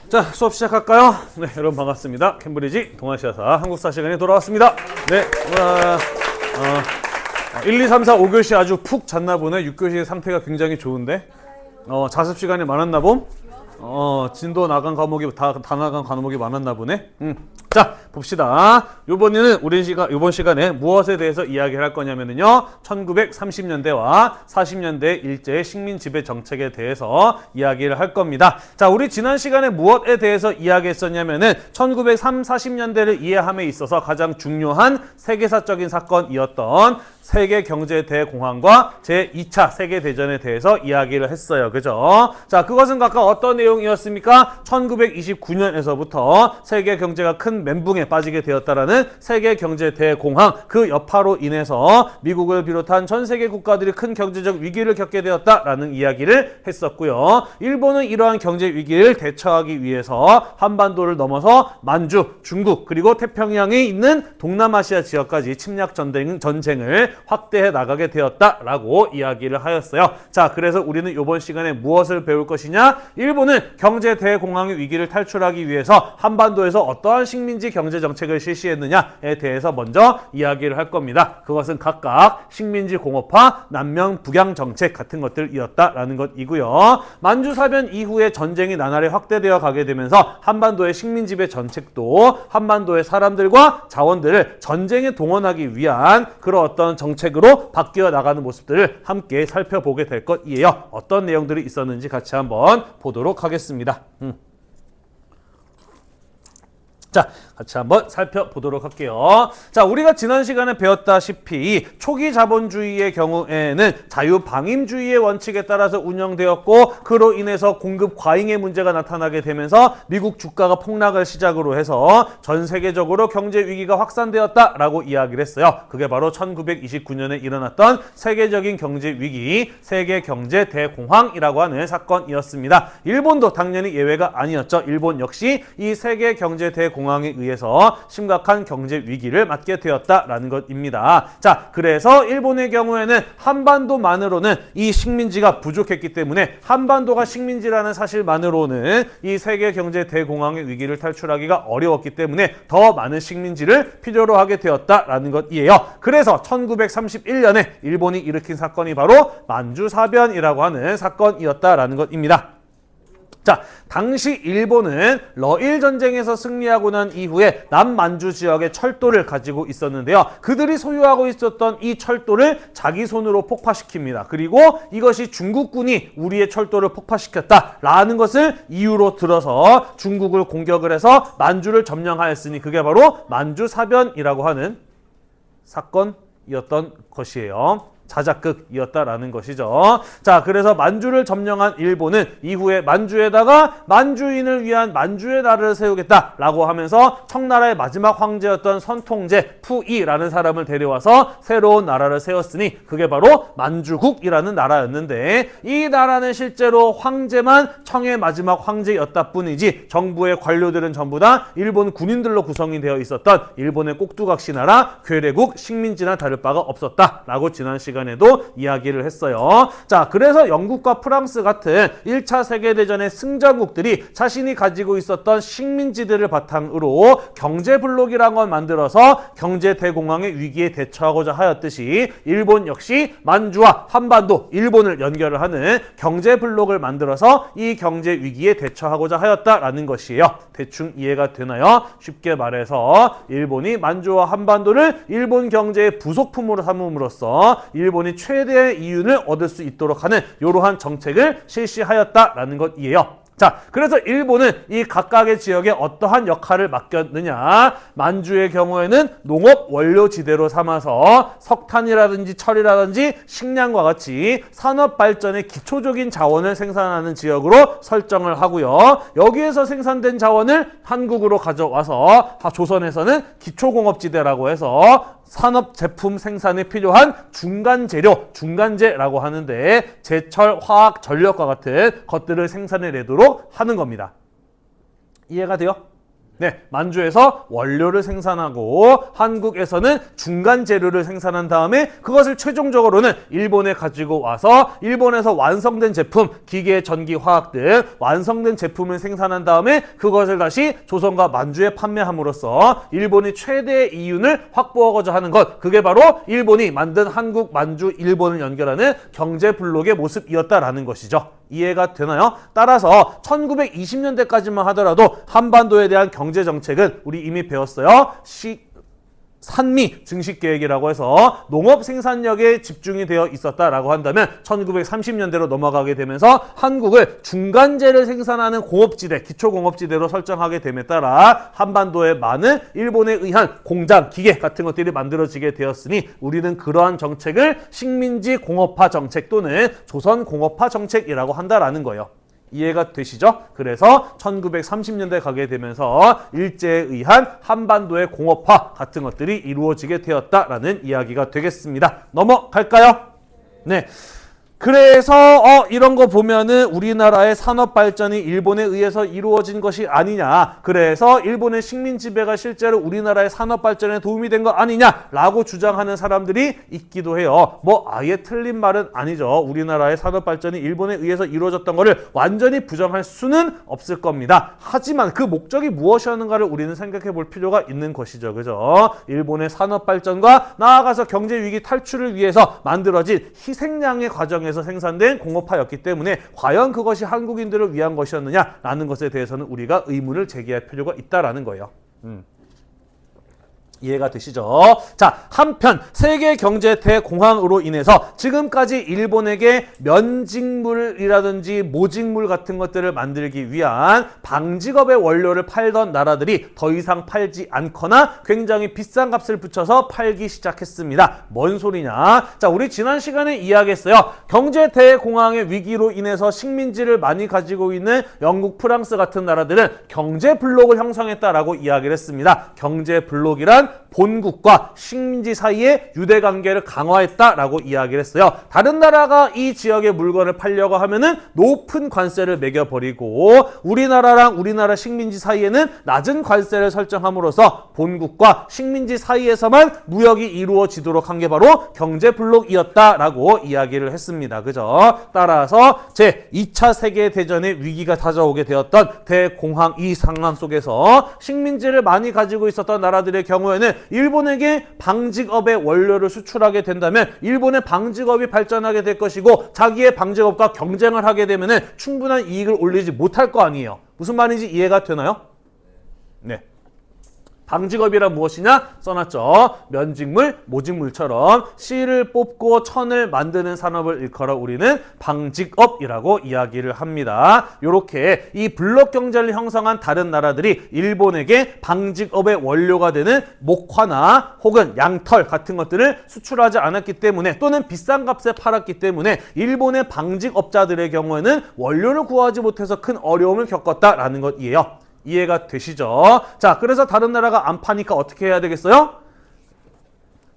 자, 수업 시작할까요? 네, 여러분 반갑습니다. 캠브리지 동아시아사 한국사 시간에 돌아왔습니다. 네, 1, 2, 3, 4, 5교시 아주 푹 잤나 보네. 6교시 상태가 굉장히 좋은데 자습 시간이 많았나 봄? 진도 나간 과목이 다 나간 과목이 많았나 보네. 자, 봅시다. 이번 시간에 무엇에 대해서 이야기를 할 거냐면요. 1930년대와 40년대 일제의 식민 지배 정책에 대해서 이야기를 할 겁니다. 자, 우리 지난 시간에 무엇에 대해서 이야기했었냐면은 1940년대를 이해함에 있어서 가장 중요한 세계사적인 사건이었던 세계 경제 대공황과 제2차 세계 대전에 대해서 이야기를 했어요. 그죠? 자, 그것은 각각 어떤 내용이었습니까? 1929년에서부터 세계 경제가 큰 멘붕에 빠지게 되었다라는 세계 경제 대공황, 그 여파로 인해서 미국을 비롯한 전 세계 국가들이 큰 경제적 위기를 겪게 되었다라는 이야기를 했었고요. 일본은 이러한 경제 위기를 대처하기 위해서 한반도를 넘어서 만주, 중국, 그리고 태평양에 있는 동남아시아 지역까지 침략 전쟁을 확대해 나가게 되었다라고 이야기를 하였어요. 자, 그래서 우리는 이번 시간에 무엇을 배울 것이냐? 일본은 경제 대공황의 위기를 탈출하기 위해서 한반도에서 어떠한 식민지 경제 정책을 실시했느냐에 대해서 먼저 이야기를 할 겁니다. 그것은 각각 식민지 공업화, 남명 북양 정책 같은 것들이었다라는 것이고요. 만주사변 이후에 전쟁이 나날이 확대되어 가게 되면서 한반도의 식민지배 정책도 한반도의 사람들과 자원들을 전쟁에 동원하기 위한 그런 어떤 정책으로 바뀌어 나가는 모습들을 함께 살펴보게 될 것이에요. 어떤 내용들이 있었는지 같이 한번 보도록 하겠습니다. 자, 같이 한번 살펴보도록 할게요. 자, 우리가 지난 시간에 배웠다시피 초기 자본주의의 경우에는 자유방임주의의 원칙에 따라서 운영되었고, 그로 인해서 공급 과잉의 문제가 나타나게 되면서 미국 주가가 폭락을 시작으로 해서 전 세계적으로 경제 위기가 확산되었다라고 이야기를 했어요. 그게 바로 1929년에 일어났던 세계적인 경제 위기, 세계 경제 대공황이라고 하는 사건이었습니다. 일본도 당연히 예외가 아니었죠. 일본 역시 이 세계 경제 대공황에 의해서 심각한 경제 위기를 맞게 되었다라는 것입니다. 자, 그래서 일본의 경우에는 한반도만으로는 이 식민지가 부족했기 때문에 한반도가 식민지라는 사실만으로는 이 세계 경제 대공황의 위기를 탈출하기가 어려웠기 때문에 더 많은 식민지를 필요로 하게 되었다라는 것이에요. 그래서 1931년에 일본이 일으킨 사건이 바로 만주사변이라고 하는 사건이었다라는 것입니다. 자, 당시 일본은 러일 전쟁에서 승리하고 난 이후에 남만주 지역에 철도를 가지고 있었는데요. 그들이 소유하고 있었던 이 철도를 자기 손으로 폭파시킵니다. 그리고 이것이 중국군이 우리의 철도를 폭파시켰다라는 것을 이유로 들어서 중국을 공격을 해서 만주를 점령하였으니 그게 바로 만주사변이라고 하는 사건이었던 것이에요. 자작극이었다라는 것이죠. 자, 그래서 만주를 점령한 일본은 이후에 만주에다가 만주인을 위한 만주의 나라를 세우겠다라고 하면서 청나라의 마지막 황제였던 선통제 푸이라는 사람을 데려와서 새로운 나라를 세웠으니 그게 바로 만주국이라는 나라였는데, 이 나라는 실제로 황제만 청의 마지막 황제였다 뿐이지 정부의 관료들은 전부 다 일본 군인들로 구성이 되어 있었던 일본의 꼭두각시 나라 괴뢰국 식민지나 다를 바가 없었다라고 지난 시간에도 이야기를 했어요. 자, 그래서 영국과 프랑스 같은 1차 세계대전의 승전국들이 자신이 가지고 있었던 식민지들을 바탕으로 경제블록이라는 걸 만들어서 경제대공황의 위기에 대처하고자 하였듯이 일본 역시 만주와 한반도, 일본을 연결을 하는 경제블록을 만들어서 이 경제 위기에 대처하고자 하였다라는 것이에요. 대충 이해가 되나요? 쉽게 말해서 일본이 만주와 한반도를 일본 경제의 부속품으로 삼음으로써 일본이 최대의 이윤을 얻을 수 있도록 하는 이러한 정책을 실시하였다라는 것이에요. 자, 그래서 일본은 이 각각의 지역에 어떠한 역할을 맡겼느냐? 만주의 경우에는 농업 원료지대로 삼아서 석탄이라든지 철이라든지 식량과 같이 산업 발전의 기초적인 자원을 생산하는 지역으로 설정을 하고요. 여기에서 생산된 자원을 한국으로 가져와서 조선에서는 기초공업지대라고 해서 산업 제품 생산에 필요한 중간 재료, 중간재라고 하는데 제철, 화학, 전력과 같은 것들을 생산해 내도록 하는 겁니다. 이해가 돼요? 네, 만주에서 원료를 생산하고 한국에서는 중간 재료를 생산한 다음에 그것을 최종적으로는 일본에 가지고 와서 일본에서 완성된 제품, 기계, 전기, 화학 등 완성된 제품을 생산한 다음에 그것을 다시 조선과 만주에 판매함으로써 일본이 최대의 이윤을 확보하고자 하는 것, 그게 바로 일본이 만든 한국, 만주, 일본을 연결하는 경제 블록의 모습이었다라는 것이죠. 이해가 되나요? 따라서 1920년대까지만 하더라도 한반도에 대한 경제 정책은 우리 이미 배웠어요. 산미 증식계획이라고 해서 농업 생산력에 집중이 되어 있었다라고 한다면 1930년대로 넘어가게 되면서 한국을 중간재를 생산하는 공업지대, 기초공업지대로 설정하게 됨에 따라 한반도에 많은 일본에 의한 공장, 기계 같은 것들이 만들어지게 되었으니 우리는 그러한 정책을 식민지 공업화 정책 또는 조선 공업화 정책이라고 한다라는 거예요. 이해가 되시죠? 그래서 1930년대 가게 되면서 일제에 의한 한반도의 공업화 같은 것들이 이루어지게 되었다라는 이야기가 되겠습니다. 넘어갈까요? 네. 그래서 이런 거 보면은 우리나라의 산업 발전이 일본에 의해서 이루어진 것이 아니냐. 그래서 일본의 식민 지배가 실제로 우리나라의 산업 발전에 도움이 된 거 아니냐라고 주장하는 사람들이 있기도 해요. 뭐 아예 틀린 말은 아니죠. 우리나라의 산업 발전이 일본에 의해서 이루어졌던 거를 완전히 부정할 수는 없을 겁니다. 하지만 그 목적이 무엇이었는가를 우리는 생각해 볼 필요가 있는 것이죠. 그죠? 일본의 산업 발전과 나아가서 경제 위기 탈출을 위해서 만들어진 희생양의 과정에서 생산된 공업화였기 때문에 과연 그것이 한국인들을 위한 것이었느냐라는 것에 대해서는 우리가 의문을 제기할 필요가 있다라는 거예요. 이해가 되시죠? 자, 한편 세계 경제 대공황으로 인해서 지금까지 일본에게 면직물이라든지 모직물 같은 것들을 만들기 위한 방직업의 원료를 팔던 나라들이 더 이상 팔지 않거나 굉장히 비싼 값을 붙여서 팔기 시작했습니다. 뭔 소리냐? 자, 우리 지난 시간에 이야기했어요. 경제 대공황의 위기로 인해서 식민지를 많이 가지고 있는 영국, 프랑스 같은 나라들은 경제 블록을 형성했다라고 이야기를 했습니다. 경제 블록이란 본국과 식민지 사이의 유대 관계를 강화했다라고 이야기를 했어요. 다른 나라가 이 지역의 물건을 팔려고 하면은 높은 관세를 매겨버리고 우리나라랑 우리나라 식민지 사이에는 낮은 관세를 설정함으로써 본국과 식민지 사이에서만 무역이 이루어지도록 한 게 바로 경제 블록이었다라고 이야기를 했습니다. 그죠? 따라서 제2차 세계대전의 위기가 찾아오게 되었던 대공황 이 상황 속에서 식민지를 많이 가지고 있었던 나라들의 경우에는 일본에게 방직업의 원료를 수출하게 된다면 일본의 방직업이 발전하게 될 것이고 자기의 방직업과 경쟁을 하게 되면 충분한 이익을 올리지 못할 거 아니에요. 무슨 말인지 이해가 되나요? 네. 방직업이란 무엇이냐? 써놨죠. 면직물, 모직물처럼 실을 뽑고 천을 만드는 산업을 일컬어 우리는 방직업이라고 이야기를 합니다. 이렇게 이 블록 경제를 형성한 다른 나라들이 일본에게 방직업의 원료가 되는 목화나 혹은 양털 같은 것들을 수출하지 않았기 때문에 또는 비싼 값에 팔았기 때문에 일본의 방직업자들의 경우에는 원료를 구하지 못해서 큰 어려움을 겪었다라는 것이에요. 이해가 되시죠? 자, 그래서 다른 나라가 안 파니까 어떻게 해야 되겠어요?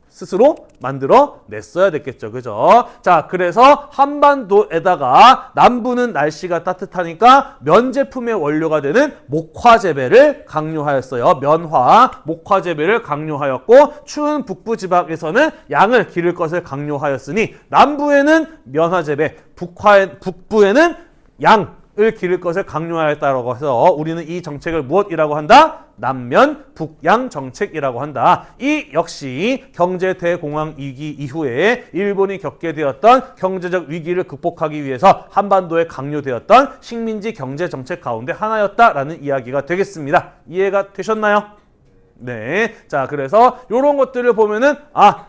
스스로 만들어 냈어야 됐겠죠. 그죠? 자, 그래서 한반도에다가 남부는 날씨가 따뜻하니까 면 제품의 원료가 되는 목화 재배를 강요하였어요. 면화, 목화 재배를 강요하였고 추운 북부 지방에서는 양을 기를 것을 강요하였으니 남부에는 면화 재배, 북부에는 양을 기를 것을 강요하였다고 해서 우리는 이 정책을 무엇이라고 한다? 남면 북양 정책이라고 한다. 이 역시 경제 대공황 위기 이후에 일본이 겪게 되었던 경제적 위기를 극복하기 위해서 한반도에 강요되었던 식민지 경제 정책 가운데 하나였다라는 이야기가 되겠습니다. 이해가 되셨나요? 네. 자, 그래서 이런 것들을 보면은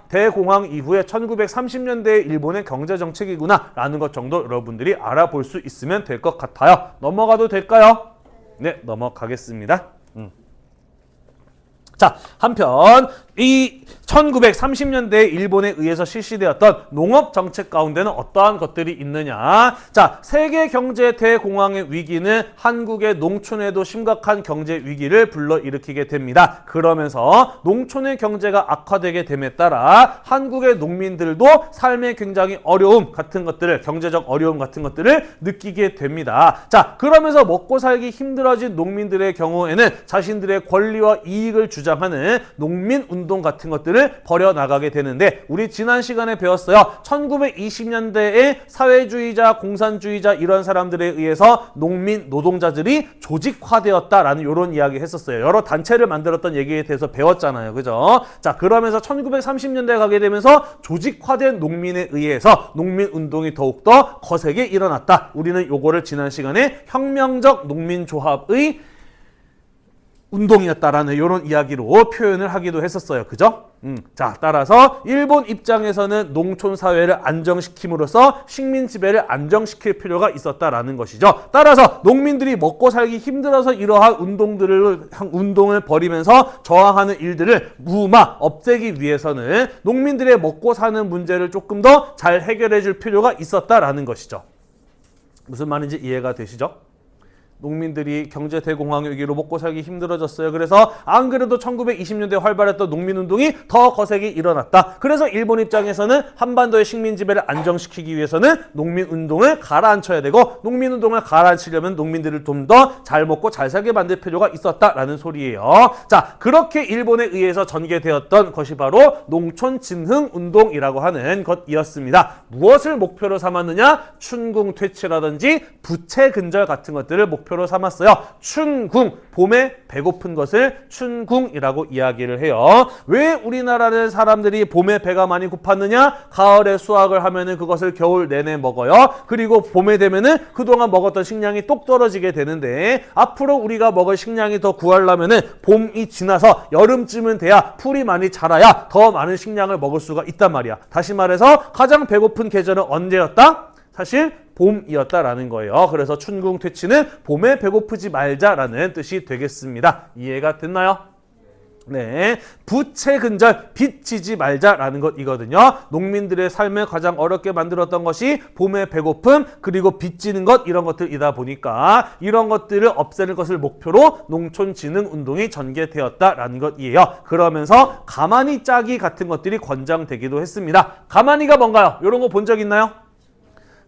대공황 이후에 1930년대의 일본의 경제 정책이구나 라는 것 정도 여러분들이 알아볼 수 있으면 될 것 같아요. 넘어가도 될까요? 네, 넘어가겠습니다. 자, 한편 이 1930년대에 일본에 의해서 실시되었던 농업 정책 가운데는 어떠한 것들이 있느냐. 자, 세계 경제 대공황의 위기는 한국의 농촌에도 심각한 경제 위기를 불러일으키게 됩니다. 그러면서 농촌의 경제가 악화되게 됨에 따라 한국의 농민들도 삶의 굉장히 어려움 같은 것들을, 경제적 어려움 같은 것들을 느끼게 됩니다. 자, 그러면서 먹고 살기 힘들어진 농민들의 경우에는 자신들의 권리와 이익을 주장하는 농민 운동 같은 것들을 벌여나가게 되는데, 우리 지난 시간에 배웠어요. 1920년대에 사회주의자, 공산주의자 이런 사람들에 의해서 농민 노동자들이 조직화되었다라는 이런 이야기 했었어요. 여러 단체를 만들었던 얘기에 대해서 배웠잖아요. 그죠? 자, 그러면서 1930년대에 가게 되면서 조직화된 농민에 의해서 농민 운동이 더욱더 거세게 일어났다. 우리는 요거를 지난 시간에 혁명적 농민조합의 운동이었다라는 이런 이야기로 표현을 하기도 했었어요. 그죠? 자, 따라서 일본 입장에서는 농촌 사회를 안정시킴으로써 식민 지배를 안정시킬 필요가 있었다라는 것이죠. 따라서 농민들이 먹고 살기 힘들어서 이러한 운동을 벌이면서 저항하는 일들을 없애기 위해서는 농민들의 먹고 사는 문제를 조금 더 잘 해결해 줄 필요가 있었다라는 것이죠. 무슨 말인지 이해가 되시죠? 농민들이 경제 대공황 위기로 먹고 살기 힘들어졌어요. 그래서 안 그래도 1920년대에 활발했던 농민운동이 더 거세게 일어났다. 그래서 일본 입장에서는 한반도의 식민 지배를 안정시키기 위해서는 농민운동을 가라앉혀야 되고, 농민운동을 가라앉히려면 농민들을 좀 더 잘 먹고 잘 살게 만들 필요가 있었다라는 소리예요. 자, 그렇게 일본에 의해서 전개되었던 것이 바로 농촌진흥운동이라고 하는 것이었습니다. 무엇을 목표로 삼았느냐? 춘궁퇴치라든지 부채근절 같은 것들을 목표로 삼았어요. 춘궁, 봄에 배고픈 것을 춘궁이라고 이야기를 해요. 왜 우리나라는 사람들이 봄에 배가 많이 고팠느냐? 가을에 수확을 하면은 그것을 겨울 내내 먹어요. 그리고 봄에 되면은 그동안 먹었던 식량이 똑 떨어지게 되는데, 앞으로 우리가 먹을 식량이 더 구하려면은 봄이 지나서 여름쯤은 돼야 풀이 많이 자라야 더 많은 식량을 먹을 수가 있단 말이야. 다시 말해서 가장 배고픈 계절은 언제였다? 사실 봄이었다라는 거예요. 그래서 춘궁퇴치는 봄에 배고프지 말자라는 뜻이 되겠습니다. 이해가 됐나요? 네, 부채근절, 빚 지지 말자라는 것이거든요. 농민들의 삶을 가장 어렵게 만들었던 것이 봄의 배고픔, 그리고 빚지는 것, 이런 것들이다 보니까 이런 것들을 없애는 것을 목표로 농촌진흥운동이 전개되었다라는 것이에요. 그러면서 가만히 짜기 같은 것들이 권장되기도 했습니다. 가만히가 뭔가요? 이런 거 본 적 있나요?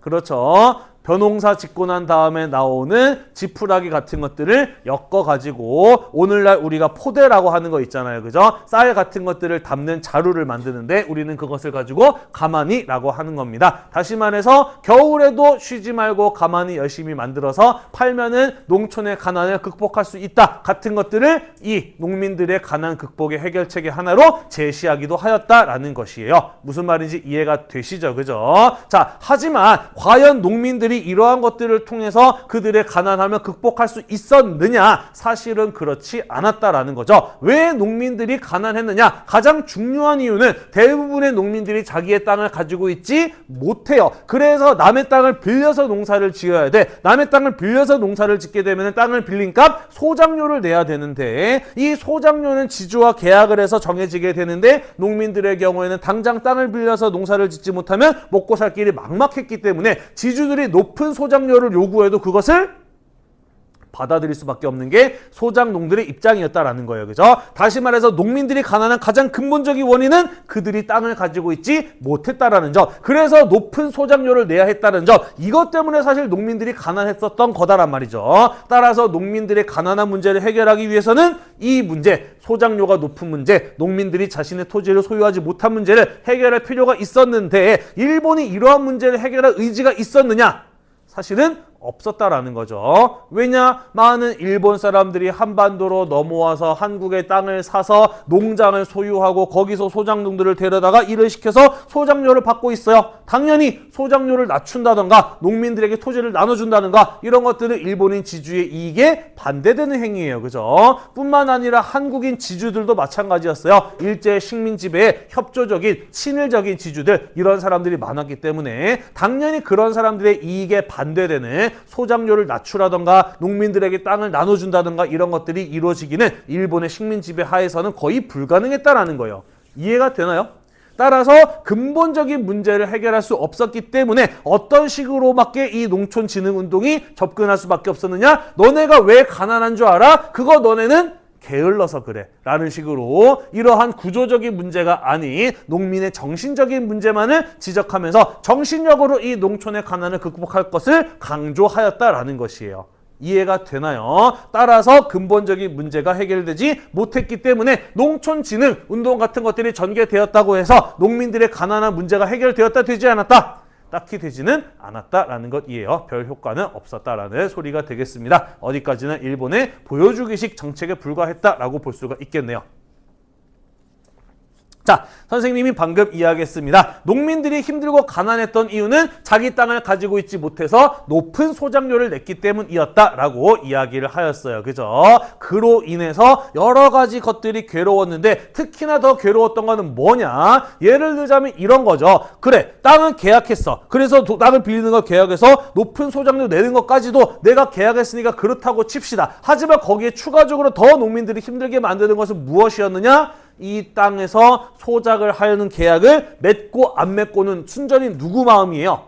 그렇죠. 벼농사 짓고 난 다음에 나오는 지푸라기 같은 것들을 엮어가지고 오늘날 우리가 포대라고 하는 거 있잖아요. 그죠? 쌀 같은 것들을 담는 자루를 만드는데 우리는 그것을 가지고 가마니라고 하는 겁니다. 다시 말해서 겨울에도 쉬지 말고 가마니 열심히 만들어서 팔면은 농촌의 가난을 극복할 수 있다 같은 것들을 이 농민들의 가난 극복의 해결책의 하나로 제시하기도 하였다라는 것이에요. 무슨 말인지 이해가 되시죠? 그죠? 자, 하지만 과연 농민들이 이러한 것들을 통해서 그들의 가난함을 극복할 수 있었느냐? 사실은 그렇지 않았다라는 거죠. 왜 농민들이 가난했느냐? 가장 중요한 이유는 대부분의 농민들이 자기의 땅을 가지고 있지 못해요. 그래서 남의 땅을 빌려서 농사를 지어야 돼. 남의 땅을 빌려서 농사를 짓게 되면 땅을 빌린 값 소장료를 내야 되는데, 이 소장료는 지주와 계약을 해서 정해지게 되는데, 농민들의 경우에는 당장 땅을 빌려서 농사를 짓지 못하면 먹고 살 길이 막막했기 때문에 지주들이 높은 소장료를 요구해도 그것을 받아들일 수밖에 없는 게 소장농들의 입장이었다라는 거예요. 그죠? 다시 말해서 농민들이 가난한 가장 근본적인 원인은 그들이 땅을 가지고 있지 못했다라는 점. 그래서 높은 소장료를 내야 했다는 점. 이것 때문에 사실 농민들이 가난했었던 거다란 말이죠. 따라서 농민들의 가난한 문제를 해결하기 위해서는 이 문제, 소장료가 높은 문제, 농민들이 자신의 토지를 소유하지 못한 문제를 해결할 필요가 있었는데, 일본이 이러한 문제를 해결할 의지가 있었느냐? 사실은 없었다라는 거죠. 왜냐? 많은 일본 사람들이 한반도로 넘어와서 한국의 땅을 사서 농장을 소유하고 거기서 소장농들을 데려다가 일을 시켜서 소장료를 받고 있어요. 당연히 소장료를 낮춘다던가 농민들에게 토지를 나눠준다던가 이런 것들은 일본인 지주의 이익에 반대되는 행위예요. 그죠? 뿐만 아니라 한국인 지주들도 마찬가지였어요. 일제 식민 지배에 협조적인 친일적인 지주들, 이런 사람들이 많았기 때문에 당연히 그런 사람들의 이익에 반대되는 때문에 소작료를 낮추라던가 농민들에게 땅을 나눠준다던가 이런 것들이 이루어지기는 일본의 식민 지배 하에서는 거의 불가능했다라는 거예요. 이해가 되나요? 따라서 근본적인 문제를 해결할 수 없었기 때문에 어떤 식으로밖에 이 농촌진흥운동이 접근할 수밖에 없었느냐? 너네가 왜 가난한 줄 알아? 그거 너네는 게을러서 그래 라는 식으로 이러한 구조적인 문제가 아닌 농민의 정신적인 문제만을 지적하면서 정신력으로 이 농촌의 가난을 극복할 것을 강조하였다라는 것이에요. 이해가 되나요? 따라서 근본적인 문제가 해결되지 못했기 때문에 농촌진흥 운동 같은 것들이 전개되었다고 해서 농민들의 가난한 문제가 해결되었다 되지 않았다? 딱히 되지는 않았다라는 것이에요. 별 효과는 없었다라는 소리가 되겠습니다. 어디까지나 일본의 보여주기식 정책에 불과했다라고 볼 수가 있겠네요. 자, 선생님이 방금 이야기했습니다. 농민들이 힘들고 가난했던 이유는 자기 땅을 가지고 있지 못해서 높은 소작료를 냈기 때문이었다라고 이야기를 하였어요. 그죠? 그로 인해서 여러 가지 것들이 괴로웠는데 특히나 더 괴로웠던 거는 뭐냐? 예를 들자면 이런 거죠. 그래, 땅은 계약했어. 그래서 땅을 빌리는 걸 계약해서 높은 소작료 내는 것까지도 내가 계약했으니까 그렇다고 칩시다. 하지만 거기에 추가적으로 더 농민들이 힘들게 만드는 것은 무엇이었느냐? 이 땅에서 소작을 하려는 계약을 맺고 안 맺고는 순전히 누구 마음이에요?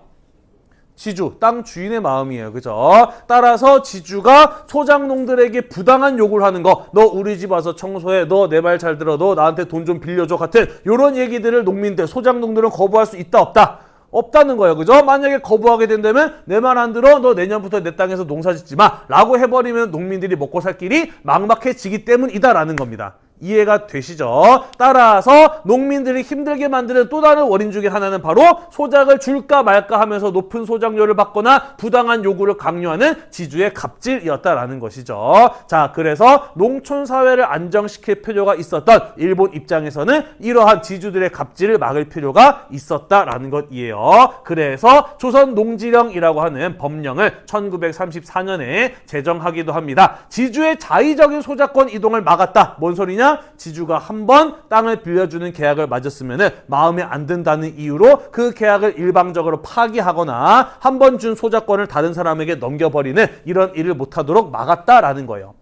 지주, 땅 주인의 마음이에요. 그죠? 따라서 지주가 소작농들에게 부당한 요구를 하는 거, 너 우리 집 와서 청소해, 너 내 말 잘 들어, 너 나한테 돈 좀 빌려줘 같은 이런 얘기들을 농민들, 소작농들은 거부할 수 있다 없다? 없다는 거예요. 그죠? 만약에 거부하게 된다면 내 말 안 들어, 너 내년부터 내 땅에서 농사 짓지 마 라고 해버리면 농민들이 먹고 살 길이 막막해지기 때문이다라는 겁니다. 이해가 되시죠? 따라서 농민들이 힘들게 만드는 또 다른 원인 중에 하나는 바로 소작을 줄까 말까 하면서 높은 소작료를 받거나 부당한 요구를 강요하는 지주의 갑질이었다라는 것이죠. 자, 그래서 농촌 사회를 안정시킬 필요가 있었던 일본 입장에서는 이러한 지주들의 갑질을 막을 필요가 있었다라는 것이에요. 그래서 조선농지령이라고 하는 법령을 1934년에 제정하기도 합니다. 지주의 자의적인 소작권 이동을 막았다. 뭔 소리냐? 지주가 한 번 땅을 빌려주는 계약을 맺었으면 마음에 안 든다는 이유로 그 계약을 일방적으로 파기하거나 한 번 준 소작권을 다른 사람에게 넘겨버리는 이런 일을 못하도록 막았다라는 거예요.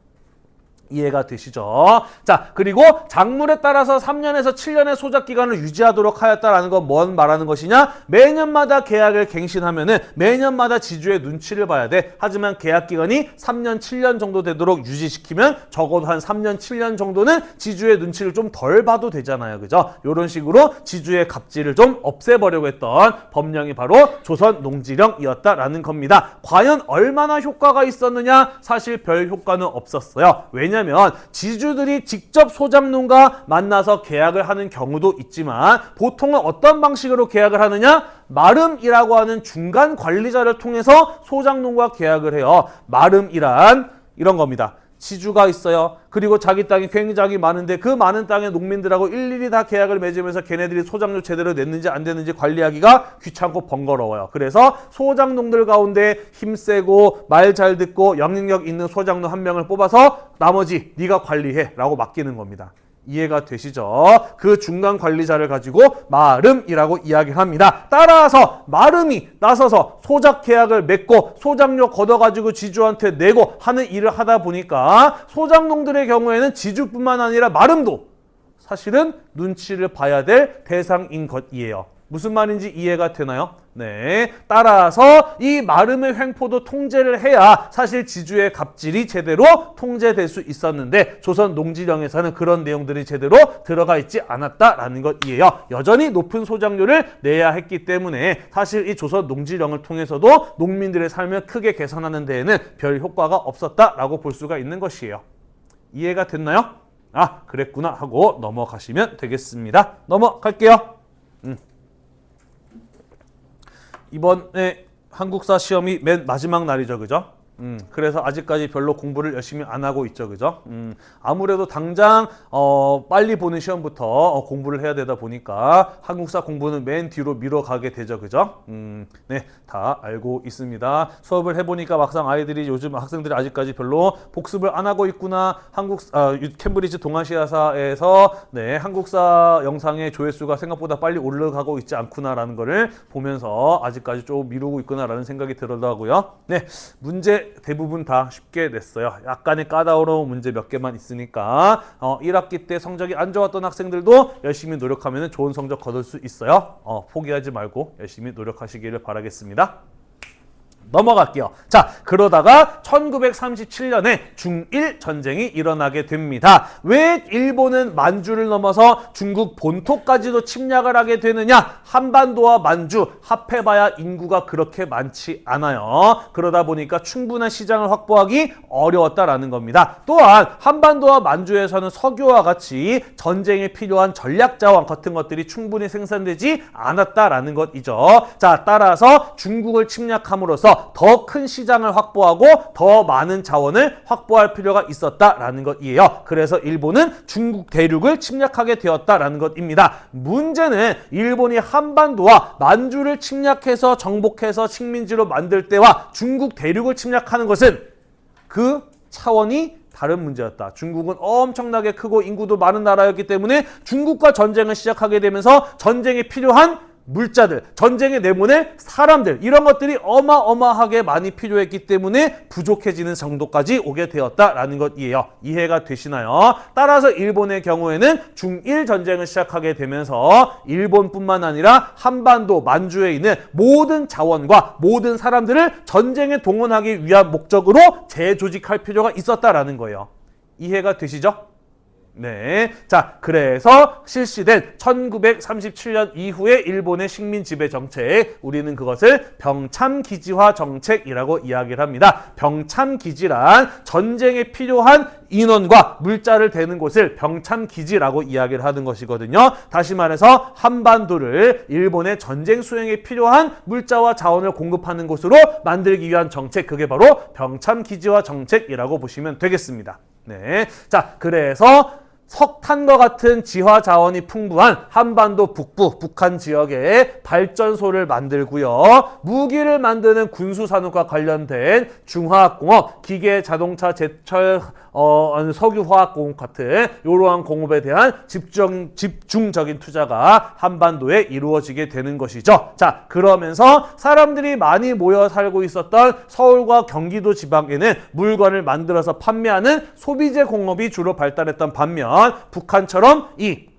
이해가 되시죠? 자, 그리고 작물에 따라서 3년에서 7년의 소작 기간을 유지하도록 하였다라는 건 뭔 말하는 것이냐? 매년마다 계약을 갱신하면은 매년마다 지주의 눈치를 봐야 돼. 하지만 계약 기간이 3년, 7년 정도 되도록 유지시키면 적어도 한 3년, 7년 정도는 지주의 눈치를 좀 덜 봐도 되잖아요. 그죠? 이런 식으로 지주의 갑질을 좀 없애버려고 했던 법령이 바로 조선농지령이었다라는 겁니다. 과연 얼마나 효과가 있었느냐? 사실 별 효과는 없었어요. 왜냐면 지주들이 직접 소작농과 만나서 계약을 하는 경우도 있지만 보통은 어떤 방식으로 계약을 하느냐? 마름이라고 하는 중간 관리자를 통해서 소작농과 계약을 해요. 마름이란 이런 겁니다. 지주가 있어요. 그리고 자기 땅이 굉장히 많은데 그 많은 땅의 농민들하고 일일이 다 계약을 맺으면서 걔네들이 소작료 제대로 냈는지 안 됐는지 관리하기가 귀찮고 번거로워요. 그래서 소작농들 가운데 힘세고 말 잘 듣고 영향력 있는 소작농 한 명을 뽑아서 나머지 네가 관리해 라고 맡기는 겁니다. 이해가 되시죠? 그 중간 관리자를 가지고 마름이라고 이야기를 합니다. 따라서 마름이 나서서 소작 계약을 맺고 소작료 걷어가지고 지주한테 내고 하는 일을 하다 보니까 소작농들의 경우에는 지주뿐만 아니라 마름도 사실은 눈치를 봐야 될 대상인 것이에요. 무슨 말인지 이해가 되나요? 네. 따라서 이 마름의 횡포도 통제를 해야 사실 지주의 갑질이 제대로 통제될 수 있었는데 조선 농지령에서는 그런 내용들이 제대로 들어가 있지 않았다라는 것이에요. 여전히 높은 소작료를 내야 했기 때문에 사실 이 조선 농지령을 통해서도 농민들의 삶을 크게 개선하는 데에는 별 효과가 없었다라고 볼 수가 있는 것이에요. 이해가 됐나요? 아, 그랬구나 하고 넘어가시면 되겠습니다. 넘어갈게요. 이번에 한국사 시험이 맨 마지막 날이죠. 그죠? 그래서 아직까지 별로 공부를 열심히 안 하고 있죠, 그죠? 아무래도 당장 빨리 보는 시험부터 공부를 해야 되다 보니까 한국사 공부는 맨 뒤로 미뤄가게 되죠, 그죠? 네, 다 알고 있습니다. 수업을 해보니까 막상 아이들이 요즘 학생들이 아직까지 별로 복습을 안 하고 있구나. 캠브리지 동아시아사에서 네, 한국사 영상의 조회수가 생각보다 빨리 올라가고 있지 않구나라는 거를 보면서 아직까지 좀 미루고 있구나라는 생각이 들더라고요. 네, 문제 대부분 다 쉽게 냈어요. 약간의 까다로운 문제 몇 개만 있으니까 1학기 때 성적이 안 좋았던 학생들도 열심히 노력하면 좋은 성적 거둘 수 있어요. 포기하지 말고 열심히 노력하시기를 바라겠습니다. 넘어갈게요. 자, 그러다가 1937년에 중일 전쟁이 일어나게 됩니다. 왜 일본은 만주를 넘어서 중국 본토까지도 침략을 하게 되느냐? 한반도와 만주 합해봐야 인구가 그렇게 많지 않아요. 그러다 보니까 충분한 시장을 확보하기 어려웠다라는 겁니다. 또한 한반도와 만주에서는 석유와 같이 전쟁에 필요한 전략 자원 같은 것들이 충분히 생산되지 않았다라는 것이죠. 자, 따라서 중국을 침략함으로써 더 큰 시장을 확보하고 더 많은 자원을 확보할 필요가 있었다라는 것이에요. 그래서 일본은 중국 대륙을 침략하게 되었다라는 것입니다. 문제는 일본이 한반도와 만주를 침략해서 정복해서 식민지로 만들 때와 중국 대륙을 침략하는 것은 그 차원이 다른 문제였다. 중국은 엄청나게 크고 인구도 많은 나라였기 때문에 중국과 전쟁을 시작하게 되면서 전쟁에 필요한 물자들, 전쟁에 내보낼 사람들 이런 것들이 어마어마하게 많이 필요했기 때문에 부족해지는 정도까지 오게 되었다라는 것이에요. 이해가 되시나요? 따라서 일본의 경우에는 중일 전쟁을 시작하게 되면서 일본뿐만 아니라 한반도 만주에 있는 모든 자원과 모든 사람들을 전쟁에 동원하기 위한 목적으로 재조직할 필요가 있었다라는 거예요. 이해가 되시죠? 네. 자, 그래서 실시된 1937년 이후의 일본의 식민 지배 정책, 우리는 그것을 병참기지화 정책이라고 이야기를 합니다. 병참기지란 전쟁에 필요한 인원과 물자를 대는 곳을 병참기지라고 이야기를 하는 것이거든요. 다시 말해서 한반도를 일본의 전쟁 수행에 필요한 물자와 자원을 공급하는 곳으로 만들기 위한 정책, 그게 바로 병참기지화 정책이라고 보시면 되겠습니다. 네. 자, 그래서 석탄과 같은 지화 자원이 풍부한 한반도 북부, 북한 지역에 발전소를 만들고요. 무기를 만드는 군수산업과 관련된 중화학공업, 기계, 자동차, 제철, 석유화학공업 같은 이러한 공업에 대한 집중적인 투자가 한반도에 이루어지게 되는 것이죠. 자, 그러면서 사람들이 많이 모여 살고 있었던 서울과 경기도 지방에는 물건을 만들어서 판매하는 소비재 공업이 주로 발달했던 반면 북한처럼 이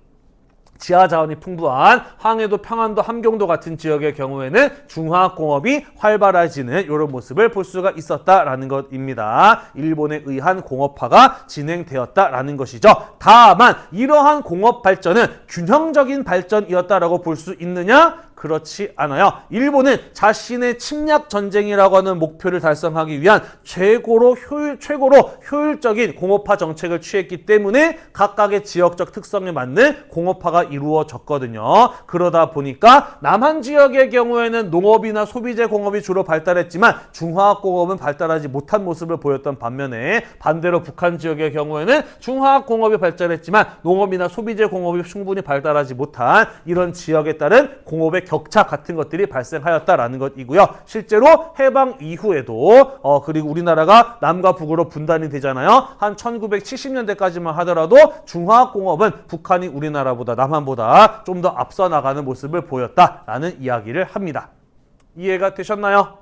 지하 자원이 풍부한 황해도, 평안도, 함경도 같은 지역의 경우에는 중화공업이 활발해지는 이런 모습을 볼 수가 있었다라는 것입니다. 일본에 의한 공업화가 진행되었다라는 것이죠. 다만 이러한 공업 발전은 균형적인 발전이었다라고 볼 수 있느냐? 그렇지 않아요. 일본은 자신의 침략 전쟁이라고 하는 목표를 달성하기 위한 최고로 효율적인 공업화 정책을 취했기 때문에 각각의 지역적 특성에 맞는 공업화가 이루어졌거든요. 그러다 보니까 남한 지역의 경우에는 농업이나 소비재 공업이 주로 발달했지만 중화학공업은 발달하지 못한 모습을 보였던 반면에 반대로 북한 지역의 경우에는 중화학공업이 발달했지만 농업이나 소비재 공업이 충분히 발달하지 못한 이런 지역에 따른 공업의 격차 같은 것들이 발생하였다라는 것이고요. 실제로 해방 이후에도 그리고 우리나라가 남과 북으로 분단이 되잖아요. 한 1970년대까지만 하더라도 중화학공업은 북한이 우리나라보다 남한보다 좀 더 앞서 나가는 모습을 보였다라는 이야기를 합니다. 이해가 되셨나요?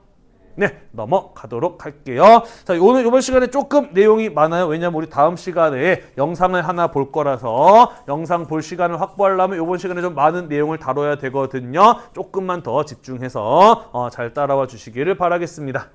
네, 넘어가도록 할게요. 자, 오늘 이번 시간에 조금 내용이 많아요. 왜냐면 우리 다음 시간에 영상을 하나 볼 거라서 영상 볼 시간을 확보하려면 이번 시간에 좀 많은 내용을 다뤄야 되거든요. 조금만 더 집중해서 잘 따라와 주시기를 바라겠습니다.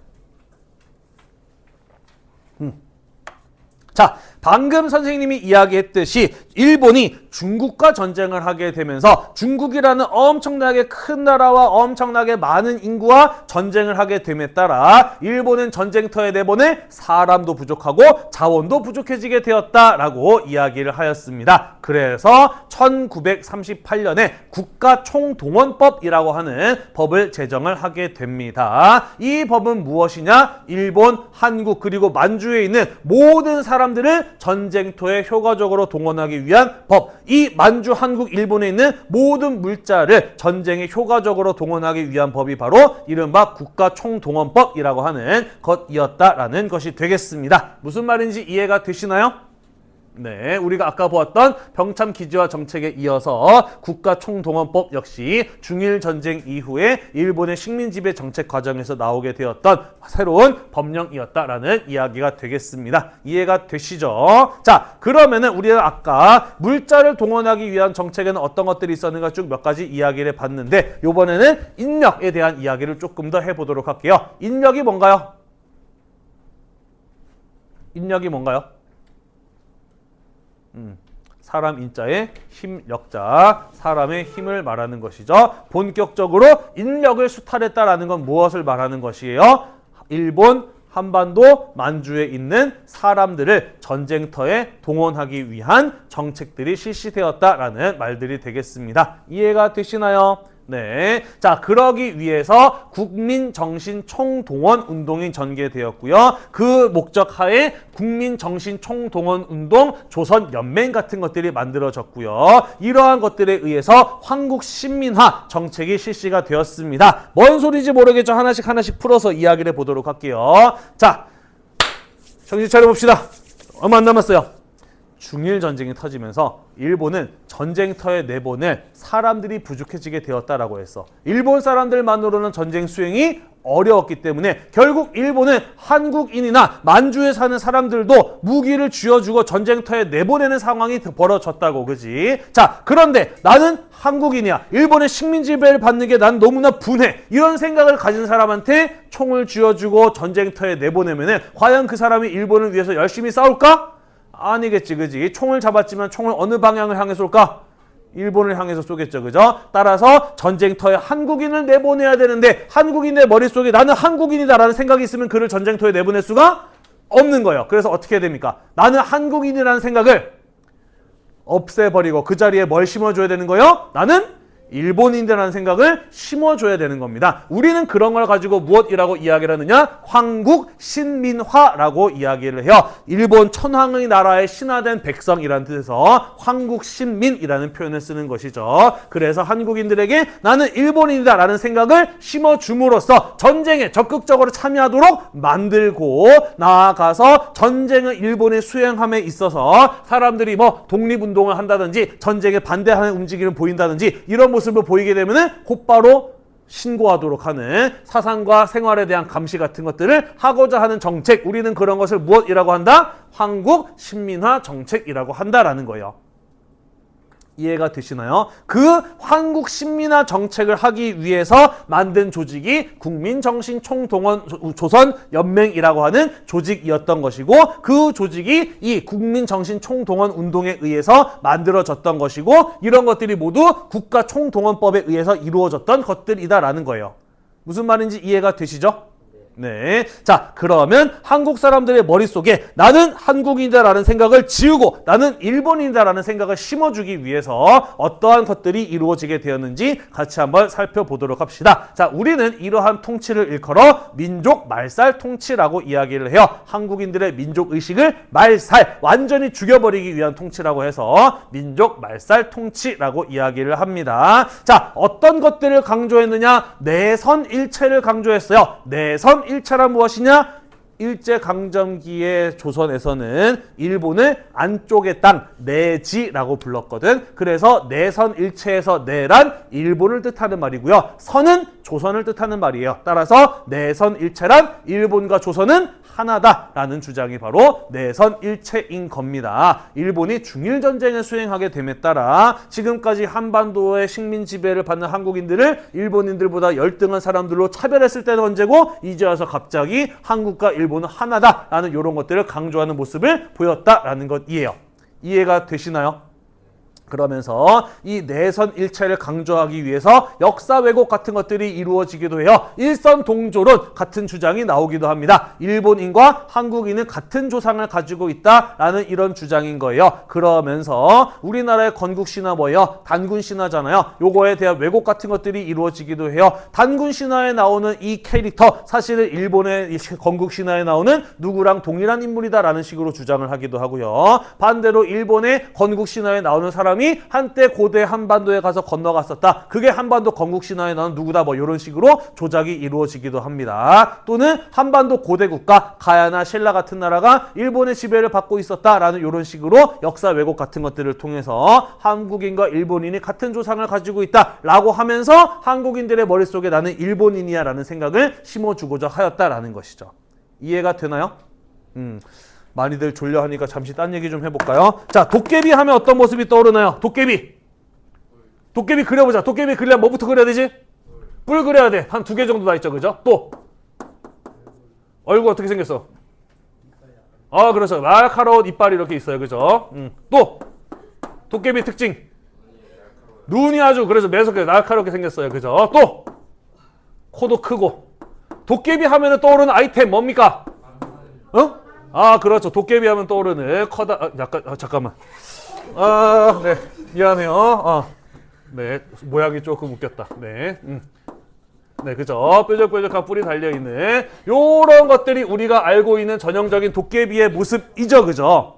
자, 방금 선생님이 이야기했듯이 일본이 중국과 전쟁을 하게 되면서 중국이라는 엄청나게 큰 나라와 엄청나게 많은 인구와 전쟁을 하게 됨에 따라 일본은 전쟁터에 내보낼 사람도 부족하고 자원도 부족해지게 되었다라고 이야기를 하였습니다. 그래서 1938년에 국가총동원법이라고 하는 법을 제정을 하게 됩니다. 이 법은 무엇이냐? 일본, 한국 그리고 만주에 있는 모든 사람들을 전쟁터에 효과적으로 동원하기 위한 법. 이 만주, 한국, 일본에 있는 모든 물자를 전쟁에 효과적으로 동원하기 위한 법이 바로 이른바 국가총동원법이라고 하는 것이었다라는 것이 되겠습니다. 무슨 말인지 이해가 되시나요? 네, 우리가 아까 보았던 병참 기지화 정책에 이어서 국가총동원법 역시 중일전쟁 이후에 일본의 식민지배 정책 과정에서 나오게 되었던 새로운 법령이었다라는 이야기가 되겠습니다. 이해가 되시죠? 자, 그러면은 우리는 아까 물자를 동원하기 위한 정책에는 어떤 것들이 있었는가 쭉 몇 가지 이야기를 봤는데 이번에는 인력에 대한 이야기를 조금 더 해보도록 할게요. 인력이 뭔가요? 인력이 뭔가요? 사람 인자의 힘력자, 사람의 힘을 말하는 것이죠. 본격적으로 인력을 수탈했다라는 건 무엇을 말하는 것이에요? 일본, 한반도, 만주에 있는 사람들을 전쟁터에 동원하기 위한 정책들이 실시되었다라는 말들이 되겠습니다. 이해가 되시나요? 네. 자, 그러기 위해서 국민정신총동원 운동이 전개되었고요. 그 목적 하에 국민정신총동원 운동 조선연맹 같은 것들이 만들어졌고요. 이러한 것들에 의해서 한국신민화 정책이 실시가 되었습니다. 뭔 소리인지 모르겠죠? 하나씩 풀어서 이야기를 해보도록 할게요. 자, 정신 차려봅시다. 얼마 안 남았어요. 중일전쟁이 터지면서 일본은 전쟁터에 내보낼 사람들이 부족해지게 되었다라고 했어. 일본 사람들만으로는 전쟁 수행이 어려웠기 때문에 결국 일본은 한국인이나 만주에 사는 사람들도 무기를 쥐어주고 전쟁터에 내보내는 상황이 벌어졌다고, 그지? 자, 그런데 나는 한국인이야. 일본의 식민지배를 받는 게 난 너무나 분해. 이런 생각을 가진 사람한테 총을 쥐어주고 전쟁터에 내보내면은 과연 그 사람이 일본을 위해서 열심히 싸울까? 아니겠지, 그지? 총을 잡았지만 총을 어느 방향을 향해 쏠까? 일본을 향해서 쏘겠죠, 그죠? 따라서 전쟁터에 한국인을 내보내야 되는데 한국인의 머릿속에 나는 한국인이다라는 생각이 있으면 그를 전쟁터에 내보낼 수가 없는 거예요. 그래서 어떻게 해야 됩니까? 나는 한국인이라는 생각을 없애버리고 그 자리에 뭘 심어줘야 되는 거예요? 나는 일본인이라는 생각을 심어줘야 되는 겁니다. 우리는 그런 걸 가지고 무엇이라고 이야기를 하느냐? 황국신민화라고 이야기를 해요. 일본 천황의 나라에 신화된 백성이라는 뜻에서 황국신민이라는 표현을 쓰는 것이죠. 그래서 한국인들에게 나는 일본인이다라는 생각을 심어줌으로써 전쟁에 적극적으로 참여하도록 만들고 나아가서 전쟁을 일본에 수행함에 있어서 사람들이 뭐 독립운동을 한다든지 전쟁에 반대하는 움직임을 보인다든지 이런 모습을 보이게 되면은 곧바로 신고하도록 하는 사상과 생활에 대한 감시 같은 것들을 하고자 하는 정책, 우리는 그런 것을 무엇이라고 한다? 황국 신민화 정책이라고 한다라는 거예요. 이해가 되시나요? 그 한국 신민화 정책을 하기 위해서 만든 조직이 국민정신총동원 조선연맹이라고 하는 조직이었던 것이고 그 조직이 이 국민정신총동원 운동에 의해서 만들어졌던 것이고 이런 것들이 모두 국가총동원법에 의해서 이루어졌던 것들이다라는 거예요. 무슨 말인지 이해가 되시죠? 네. 자, 그러면 한국 사람들의 머릿속에 나는 한국인이다라는 생각을 지우고 나는 일본인이다라는 생각을 심어주기 위해서 어떠한 것들이 이루어지게 되었는지 같이 한번 살펴보도록 합시다. 자, 우리는 이러한 통치를 일컬어 민족 말살 통치라고 이야기를 해요. 한국인들의 민족 의식을 말살, 완전히 죽여버리기 위한 통치라고 해서 민족 말살 통치라고 이야기를 합니다. 자, 어떤 것들을 강조했느냐? 내선일체를 강조했어요. 내선 일체란 무엇이냐? 일제강점기의 조선에서는 일본을 안쪽의 땅, 내지라고 불렀거든. 그래서 내선일체에서 내란 일본을 뜻하는 말이고요. 선은 조선을 뜻하는 말이에요. 따라서 내선일체란 일본과 조선은 하나다라는 주장이 바로 내선일체인 겁니다. 일본이 중일전쟁을 수행하게 됨에 따라 지금까지 한반도의 식민 지배를 받는 한국인들을 일본인들보다 열등한 사람들로 차별했을 때는 언제고 이제 와서 갑자기 한국과 일본은 하나다라는 이런 것들을 강조하는 모습을 보였다라는 것이에요. 이해가 되시나요? 그러면서 이 내선 일체를 강조하기 위해서 역사 왜곡 같은 것들이 이루어지기도 해요. 일선동조론 같은 주장이 나오기도 합니다. 일본인과 한국인은 같은 조상을 가지고 있다라는 이런 주장인 거예요. 그러면서 우리나라의 건국신화 뭐예요? 단군신화잖아요. 요거에 대한 왜곡 같은 것들이 이루어지기도 해요. 단군신화에 나오는 이 캐릭터 사실은 일본의 건국신화에 나오는 누구랑 동일한 인물이다라는 식으로 주장을 하기도 하고요. 반대로 일본의 건국신화에 나오는 사람이 한때 고대 한반도에 가서 건너갔었다. 그게 한반도 건국신화에 나오는 누구다 뭐 이런 식으로 조작이 이루어지기도 합니다. 또는 한반도 고대 국가 가야나 신라 같은 나라가 일본의 지배를 받고 있었다라는 이런 식으로 역사 왜곡 같은 것들을 통해서 한국인과 일본인이 같은 조상을 가지고 있다라고 하면서 한국인들의 머릿속에 나는 일본인이야 라는 생각을 심어주고자 하였다라는 것이죠. 이해가 되나요? 많이들 졸려하니까 잠시 딴 얘기 좀 해볼까요? 자, 도깨비 하면 어떤 모습이 떠오르나요? 도깨비 그려보자. 도깨비 그리려면 뭐부터 그려야 되지? 뿔 그려야 돼. 한 2개 정도 다 있죠, 그죠? 또 얼굴 어떻게 생겼어? 그렇죠. 날카로운 이빨이 이렇게 있어요, 그죠? 또 도깨비 특징 눈이 아주 그래서 매섭게 날카롭게 생겼어요, 그죠? 또 코도 크고. 도깨비 하면은 떠오르는 아이템 뭡니까? 그렇죠. 도깨비 하면 떠오르는 잠깐만. 네. 미안해요. 네. 모양이 조금 웃겼다. 네. 네, 그죠. 뾰족뾰족한 뿔이 달려있는 요런 것들이 우리가 알고 있는 전형적인 도깨비의 모습이죠. 그죠?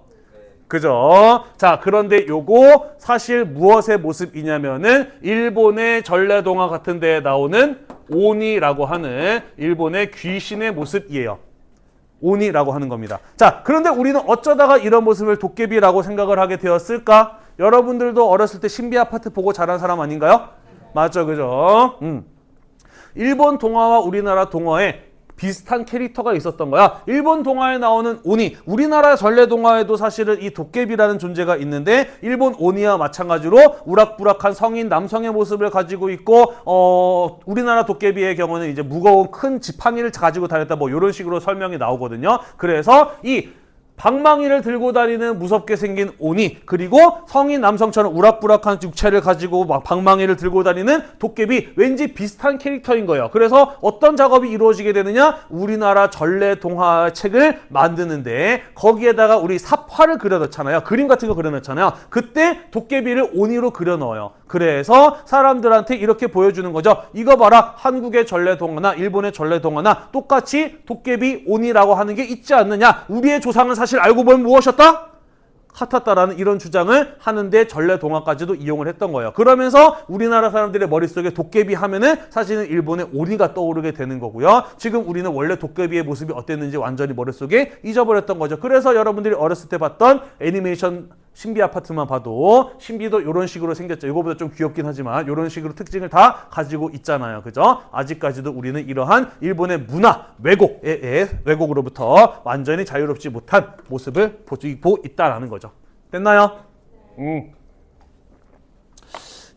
그죠? 자, 그런데 요거 사실 무엇의 모습이냐면은 일본의 전래동화 같은 데에 나오는 오니라고 하는 일본의 귀신의 모습이에요. 오니라고 하는 겁니다. 자, 그런데 우리는 어쩌다가 이런 모습을 도깨비라고 생각을 하게 되었을까? 여러분들도 어렸을 때 신비 아파트 보고 자란 사람 아닌가요? 맞죠, 그죠? 일본 동화와 우리나라 동화에 비슷한 캐릭터가 있었던 거야. 일본 동화에 나오는 오니, 우리나라 전래 동화에도 사실은 이 도깨비라는 존재가 있는데 일본 오니와 마찬가지로 우락부락한 성인 남성의 모습을 가지고 있고 우리나라 도깨비의 경우는 이제 무거운 큰 지팡이를 가지고 다녔다 뭐 이런 식으로 설명이 나오거든요. 그래서 이 방망이를 들고 다니는 무섭게 생긴 오니, 그리고 성인 남성처럼 우락부락한 육체를 가지고 막 방망이를 들고 다니는 도깨비, 왠지 비슷한 캐릭터인 거예요. 그래서 어떤 작업이 이루어지게 되느냐? 우리나라 전래 동화 책을 만드는데 거기에다가 우리 삽화를 그려넣잖아요. 그림 같은 거 그려넣잖아요. 그때 도깨비를 오니로 그려넣어요. 그래서 사람들한테 이렇게 보여주는 거죠. 이거 봐라. 한국의 전래 동화나 일본의 전래 동화나 똑같이 도깨비 오니라고 하는 게 있지 않느냐. 우리의 조상은 사실 알고 보면 무엇이었다? 같았다라는 이런 주장을 하는데 전래 동화까지도 이용을 했던 거예요. 그러면서 우리나라 사람들의 머릿속에 도깨비 하면은 사실은 일본의 오니가 떠오르게 되는 거고요. 지금 우리는 원래 도깨비의 모습이 어땠는지 완전히 머릿속에 잊어버렸던 거죠. 그래서 여러분들이 어렸을 때 봤던 애니메이션 신비 아파트만 봐도 신비도 이런 식으로 생겼죠. 이거보다 좀 귀엽긴 하지만 이런 식으로 특징을 다 가지고 있잖아요. 그죠? 아직까지도 우리는 이러한 일본의 문화 왜곡으로부터 완전히 자유롭지 못한 모습을 보이고 있다라는 거죠. 됐나요?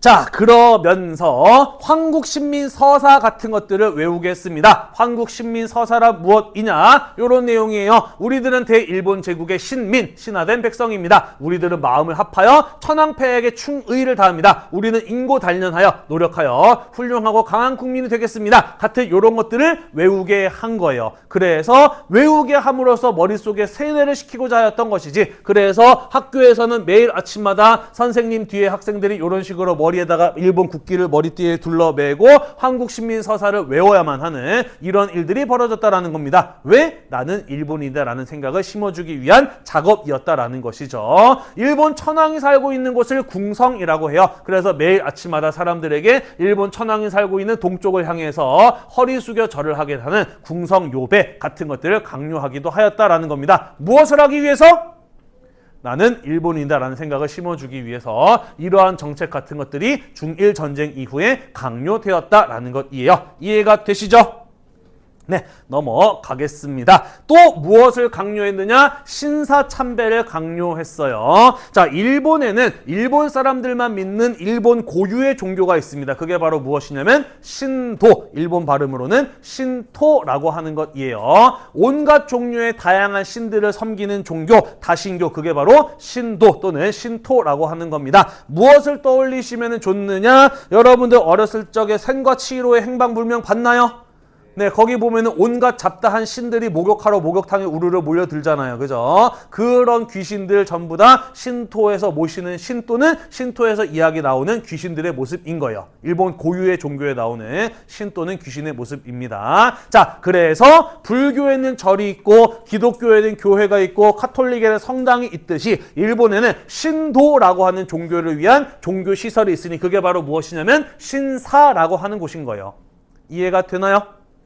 자, 그러면서 황국신민서사 같은 것들을 외우겠습니다. 황국신민서사란 무엇이냐? 이런 내용이에요. 우리들은 대일본 제국의 신민, 신화된 백성입니다. 우리들은 마음을 합하여 천황폐에게 충의를 다합니다. 우리는 인고단련하여 노력하여 훌륭하고 강한 국민이 되겠습니다. 같은 이런 것들을 외우게 한 거예요. 그래서 외우게 함으로써 머릿속에 세뇌를 시키고자 하였던 것이지. 그래서 학교에서는 매일 아침마다 선생님 뒤에 학생들이 이런 식으로 머리에다가 일본 국기를 머리띠에 둘러매고 한국신민서사를 외워야만 하는 이런 일들이 벌어졌다라는 겁니다. 왜? 나는 일본이다라는 생각을 심어주기 위한 작업이었다라는 것이죠. 일본 천황이 살고 있는 곳을 궁성이라고 해요. 그래서 매일 아침마다 사람들에게 일본 천황이 살고 있는 동쪽을 향해서 허리 숙여 절을 하게 하는 궁성요배 같은 것들을 강요하기도 하였다라는 겁니다. 무엇을 하기 위해서? 나는 일본인이다라는 생각을 심어주기 위해서 이러한 정책 같은 것들이 중일 전쟁 이후에 강요되었다라는 것이에요. 이해가 되시죠? 네, 넘어가겠습니다. 또 무엇을 강요했느냐? 신사참배를 강요했어요. 자, 일본에는 일본 사람들만 믿는 일본 고유의 종교가 있습니다. 그게 바로 무엇이냐면 신도, 일본 발음으로는 신토라고 하는 것이에요. 온갖 종류의 다양한 신들을 섬기는 종교, 다신교, 그게 바로 신도 또는 신토라고 하는 겁니다. 무엇을 떠올리시면 좋느냐? 여러분들 어렸을 적에 생과 치히로의 행방불명 봤나요? 네, 거기 보면은 온갖 잡다한 신들이 목욕하러 목욕탕에 우르르 몰려들잖아요. 그죠? 그런 귀신들 전부 다 신토에서 모시는 신 또는 신토에서 이야기 나오는 귀신들의 모습인 거예요. 일본 고유의 종교에 나오는 신 또는 귀신의 모습입니다. 자, 그래서 불교에는 절이 있고 기독교에는 교회가 있고 카톨릭에는 성당이 있듯이 일본에는 신도라고 하는 종교를 위한 종교 시설이 있으니 그게 바로 무엇이냐면 신사라고 하는 곳인 거예요. 이해가 되나요?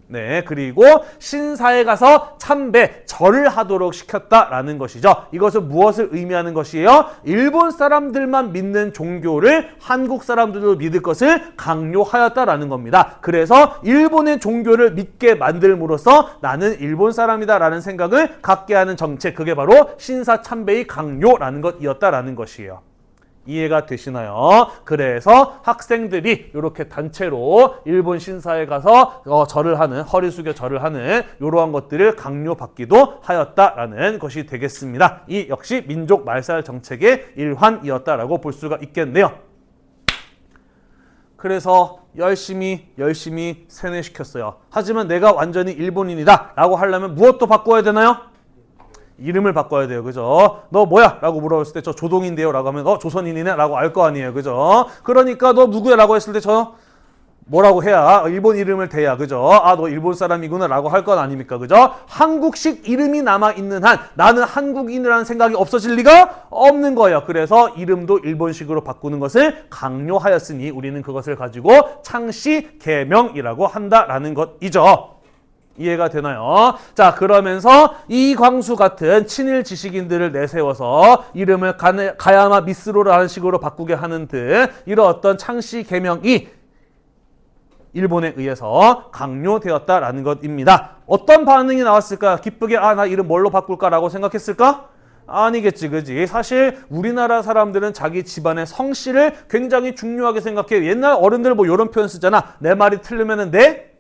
네, 그리고 신사에 가서 참배, 절을 하도록 시켰다라는 것이죠. 이것은 무엇을 의미하는 것이에요? 일본 사람들만 믿는 종교를 한국 사람들도 믿을 것을 강요하였다라는 겁니다. 그래서 일본의 종교를 믿게 만들므로써 나는 일본 사람이다라는 생각을 갖게 하는 정책, 그게 바로 신사 참배의 강요라는 것이었다라는 것이에요. 이해가 되시나요? 그래서 학생들이 이렇게 단체로 일본 신사에 가서 절을 하는, 허리 숙여 절을 하는 이러한 것들을 강요받기도 하였다라는 것이 되겠습니다. 이 역시 민족 말살 정책의 일환이었다라고 볼 수가 있겠네요. 그래서 열심히 세뇌시켰어요. 하지만 내가 완전히 일본인이다 라고 하려면 무엇도 바꿔야 되나요? 이름을 바꿔야 돼요. 그죠? 너 뭐야? 라고 물어봤을 때 저 조동인데요 라고 하면 조선인이네? 라고 알 거 아니에요. 그죠? 그러니까 너 누구야? 라고 했을 때 저 뭐라고 해야 일본 이름을 대야. 그죠? 아, 너 일본 사람이구나 라고 할 건 아닙니까? 그죠? 한국식 이름이 남아있는 한 나는 한국인이라는 생각이 없어질 리가 없는 거예요. 그래서 이름도 일본식으로 바꾸는 것을 강요하였으니 우리는 그것을 가지고 창씨 개명이라고 한다라는 것이죠. 이해가 되나요? 자, 그러면서 이광수 같은 친일 지식인들을 내세워서 이름을 가야마 미스로라는 식으로 바꾸게 하는 등 이런 어떤 창씨 개명이 일본에 의해서 강요되었다라는 것입니다. 어떤 반응이 나왔을까? 기쁘게 나 이름 뭘로 바꿀까라고 생각했을까? 아니겠지, 그지? 사실 우리나라 사람들은 자기 집안의 성씨를 굉장히 중요하게 생각해요. 옛날 어른들 뭐 이런 표현 쓰잖아. 내 말이 틀리면은 내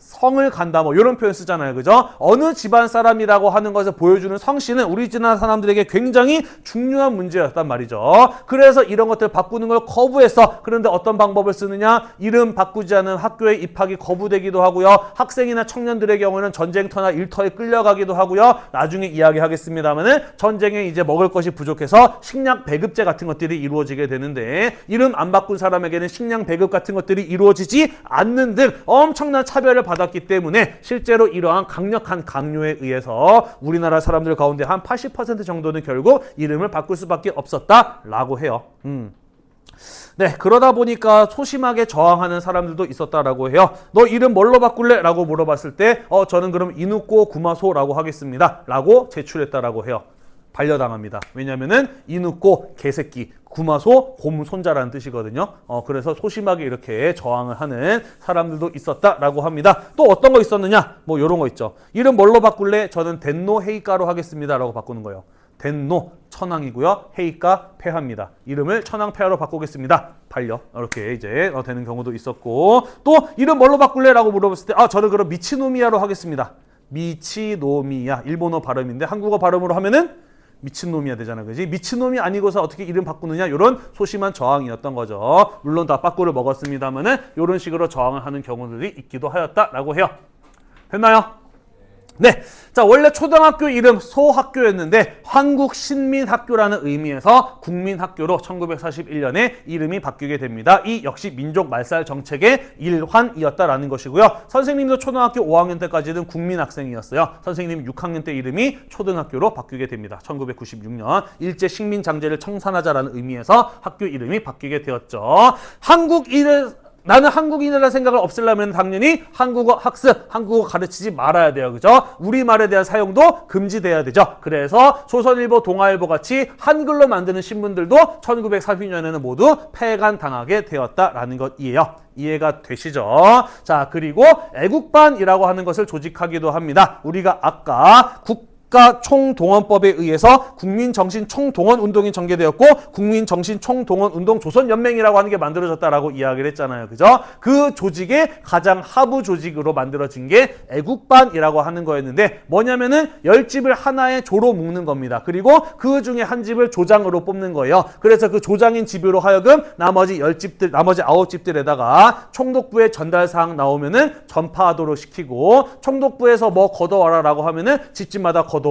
성을 간다, 뭐 이런 표현 쓰잖아요. 그죠? 어느 집안 사람이라고 하는 것을 보여주는 성씨는 우리 집안 사람들에게 굉장히 중요한 문제였단 말이죠. 그래서 이런 것들 바꾸는 걸 거부했어. 그런데 어떤 방법을 쓰느냐? 이름 바꾸지 않은 학교에 입학이 거부되기도 하고요. 학생이나 청년들의 경우는 전쟁터나 일터에 끌려가기도 하고요. 나중에 이야기하겠습니다만은 전쟁에 이제 먹을 것이 부족해서 식량 배급제 같은 것들이 이루어지게 되는데 이름 안 바꾼 사람에게는 식량 배급 같은 것들이 이루어지지 않는 등 엄청난 차별을 받았기 때문에 실제로 이러한 강력한 강요에 의해서 우리나라 사람들 가운데 한 80% 정도는 결국 이름을 바꿀 수밖에 없었다라고 해요. 네, 그러다 보니까 소심하게 저항하는 사람들도 있었다라고 해요. 너 이름 뭘로 바꿀래? 라고 물어봤을 때 저는 그럼 이누꼬 구마소라고 하겠습니다 라고 제출했다라고 해요. 반려당합니다. 왜냐면은 이누꼬 개새끼, 구마소 곰손자라는 뜻이거든요. 그래서 소심하게 이렇게 저항을 하는 사람들도 있었다라고 합니다. 또 어떤 거 있었느냐? 뭐 이런 거 있죠. 이름 뭘로 바꿀래? 저는 덴노 헤이카로 하겠습니다라고 바꾸는 거예요. 덴노 천황이고요. 헤이카 폐하입니다. 이름을 천황폐하로 바꾸겠습니다. 반려. 이렇게 이제 되는 경우도 있었고 또 이름 뭘로 바꿀래라고 물어봤을 때 저는 그럼 미치노미야로 하겠습니다. 미치노미야. 일본어 발음인데 한국어 발음으로 하면은 미친놈이야 되잖아, 그지? 미친놈이 아니고서 어떻게 이름 바꾸느냐? 이런 소심한 저항이었던 거죠. 물론 다 빠꾸를 먹었습니다만은 이런 식으로 저항을 하는 경우들이 있기도 하였다라고 해요. 됐나요? 네, 자 원래 초등학교 이름 소학교였는데 한국신민학교라는 의미에서 국민학교로 1941년에 이름이 바뀌게 됩니다. 이 역시 민족 말살 정책의 일환이었다라는 것이고요. 선생님도 초등학교 5학년 때까지는 국민학생이었어요. 선생님 6학년 때 이름이 초등학교로 바뀌게 됩니다. 1996년 일제 식민장제를 청산하자라는 의미에서 학교 이름이 바뀌게 되었죠. 나는 한국인이라는 생각을 없애려면 당연히 한국어 학습, 한국어 가르치지 말아야 돼요. 그죠? 우리말에 대한 사용도 금지돼야 되죠. 그래서 조선일보, 동아일보 같이 한글로 만드는 신문들도 1940년에는 모두 폐간당하게 되었다라는 것이에요. 이해가 되시죠? 자, 그리고 애국반이라고 하는 것을 조직하기도 합니다. 우리가 아까 국가총동원법에 의해서 국민정신총동원운동이 전개되었고 국민정신총동원운동 조선연맹이라고 하는 게 만들어졌다라고 이야기를 했잖아요. 그죠? 그 조직의 가장 하부 조직으로 만들어진 게 애국반이라고 하는 거였는데 뭐냐면은 10집을 하나의 조로 묶는 겁니다. 그리고 그 중에 한 집을 조장으로 뽑는 거예요. 그래서 그 조장인 집으로 하여금 나머지 10집들, 나머지 9집들에다가 총독부의 전달사항 나오면은 전파하도록 시키고 총독부에서 뭐 걷어와라라고 하면은 집집마다 걷어오고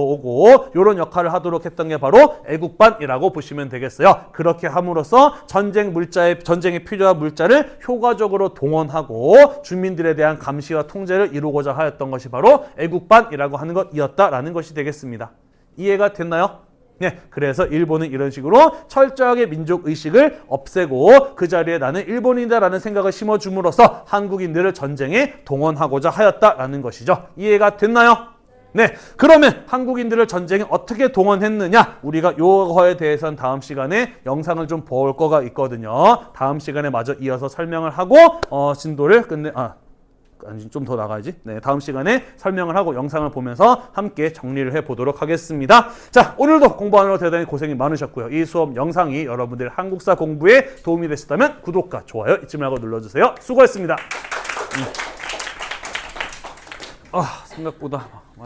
이런 역할을 하도록 했던 게 바로 애국반이라고 보시면 되겠어요. 그렇게 함으로써 전쟁에 필요한 물자를 효과적으로 동원하고 주민들에 대한 감시와 통제를 이루고자 하였던 것이 바로 애국반이라고 하는 것이었다라는 것이 되겠습니다. 이해가 됐나요? 네, 그래서 일본은 이런 식으로 철저하게 민족의식을 없애고 그 자리에 나는 일본인이다라는 생각을 심어줌으로써 한국인들을 전쟁에 동원하고자 하였다라는 것이죠. 이해가 됐나요? 네, 그러면 한국인들을 전쟁에 어떻게 동원했느냐? 우리가 요거에 대해서는 다음 시간에 영상을 좀 볼 거가 있거든요. 다음 시간에 마저 이어서 설명을 하고 진도를 좀 더 나가야지. 네, 다음 시간에 설명을 하고 영상을 보면서 함께 정리를 해보도록 하겠습니다. 자, 오늘도 공부하느라 대단히 고생이 많으셨고요. 이 수업 영상이 여러분들 한국사 공부에 도움이 되셨다면 구독과 좋아요 잊지 말고 눌러주세요. 수고했습니다. 생각보다 많이